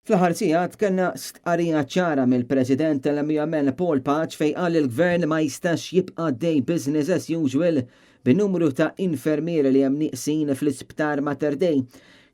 Fl-aħħar sigħat kellna stqarrija ċara mill-President tal-MUMN Paul Patch fejn qal il-Gvern ma jistax jibqa' dej business as usual bin-numru ta' infermieri li hemm nieqsin fl-Isptar Mater Dei.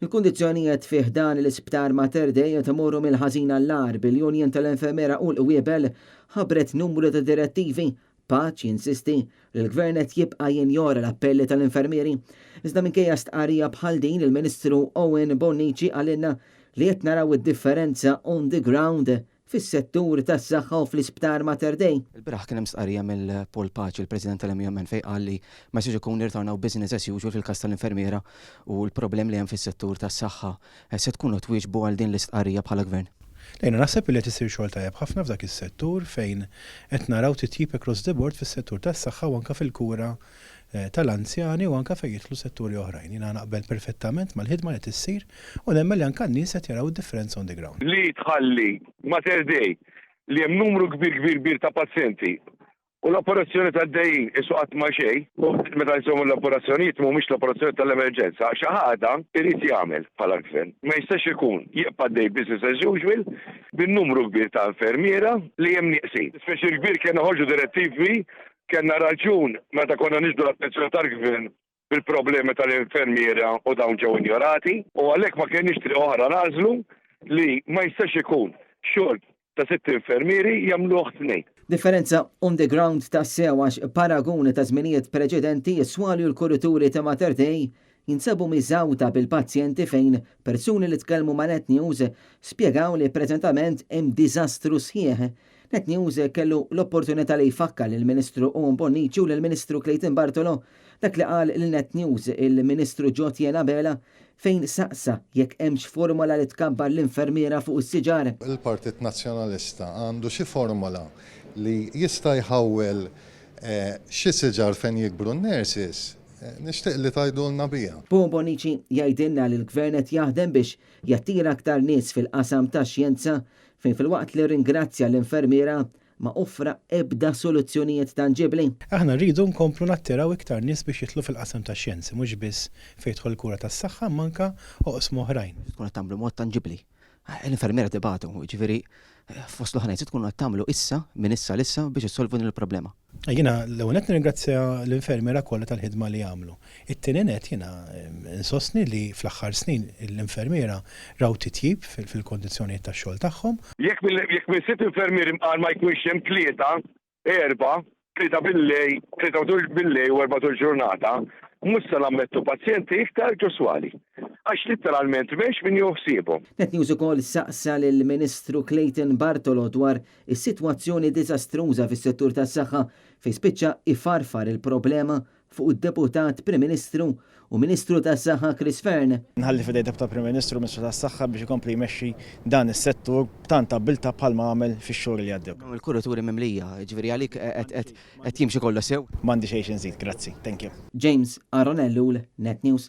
Il-kundizzjonijiet fih dan l-Isptar Mater Dei qed imorru mill-ħażin għall-agħar bil-Union tal-Infermiera u l-Qwiebel ħabbret numru ta' direttivi. Patch jinsisti li l-Gvern qed jibqa' jinjora l-appelli tal-infermieri. Iżda minkejja stqarrija bħal din il-Ministru Owen Bonnici għalinna li qed naraw id-differenza on the ground fis-settur tas-saħħa u fl-Isptar Mater Dei. Il-biraħ kien hemm stqarrija mill-Paul Patch, il-President tal-MUMN fejn qal li ma jistax ikun nirtornaw business as usual fil-każ tal-infermiera u l-problem li hemm fis-settur tas-saħħa. Se tkunu twieġbu għal din l-istqarrija bħala Gvern? Lejna naħseb li qed isir xogħol tajjeb ħafna f'dak is-settur fejn qed naraw titjib across the board fis-settur tas-saħħa u anke fil-kura tal-anzjani u anke fejn jidħlu setturi oħrajn. Jiena naqbel perfettament mal-ħidma li tissir u nemmen li anke n-nies qed jaraw id-differenza on the ground. Li tħalli Mater Dei li hemm numru kbir ta' pazjenti u l-operazzjoni tad-dejjin isu qatt ma xejn, u meta jsommu l-operazzjonijiet mhumiex l-operazzjoni tal-emerġenza, xi ħaġa irid jagħmel bħala gvern. Ma jistax ikun jibqa' dej business as usual bin-numru kbir ta' infermiera li hemm nieqsin. Speċi kbir kien ħorġu direttivi kellna raġun meta konna niġdu l-attenzjoni tal-gvern bil-problemi tal-infermiera u dawn ġew injorati u għalhekk ma kienx triq oħra nażlu li ma jistax ikun xogħol ta' 6 infermieri jagħmluh 2. Differenza on the ground ta' sewax paraguni ta' żminijiet preċedenti jiswali l-kurituri ta' Mater Dei jinsabu miżawta bil-pazjenti fejn persuni li tkellmu ma' Net News spjegaw li preżentament hemm diżastru sħiħ. Net News kellu l-opportunità li jfakka lill-Ministru Owen Bonnici u lill-Ministru Clayton Bartolo dak li qal lil-Net News il-Ministru Ġotjena Bela fejn saqsa jekk hemmx formola li tkabbar l-infermiera fuq is-siġar. Il-Partit Nazzjonalista għandu xi formola li jista' jħawwel xi siġar fejn jikbru n-nurses. Nixtieq li tgħidulna biha. Bonnici jgħidilna li l-Gvern qed jaħdem biex jattira aktar nies fil-qasam tax-xjenza fejn fil-waqt li ringrazzja l-infermiera ma offra ebda soluzzjonijiet tanġibli. Aħna rridu nkomplu nattiraw iktar nies biex jitlu fil-qasam tax-xjenzi, mhux biss fejn jidħol kura tas-saħħa manka oqsma oħrajn. Tkun qed tagħmlu mod tanġibli. L-infermiera tibatu, ġifieri fost l-oħrajn se tkunu qed tagħmlu issa minn issa l-issa biex issolvu din il-problema. Jiena l-ewwel qed nirringrazzja l-infermiera kollha tal-ħidma li għamlu. It-tieni net jiena insostni li fl-aħħar snin l-infermiera raw titjib fil-kondizzjonijiet tax-xogħol tagħhom. Jekk minn 6 infermieri mqal ma jkunx hemm 3, 4, 3 billej, 3 billej u 4 ġurnata, mhux se nammettu pazjenti iktar ġoswali. Għax letteralment m'hemmx min joħsibhom. Net News ukoll saqsa lill-Ministru Clayton Bartolo dwar is-sitwazzjoni diżastruża fis-settur tas-saħħa fejn spiċċa ifarfar il-problema fuq id-Deputat Prim Ministru u Ministru tas-Saħħa Chris Fern. Nħalli fidej Deputat Prim Ministru u Ministru tas-Saħħa biex ikompli jmexxi dan is-settur tant bilta bħalma għamel fix-xhur li għaddew. Il-kurituri mimlija, ġifieri għalik qed jimxi kollu sew. M'għandi xejn nżid, grazzi. Thank you. James Aronellu, Net News.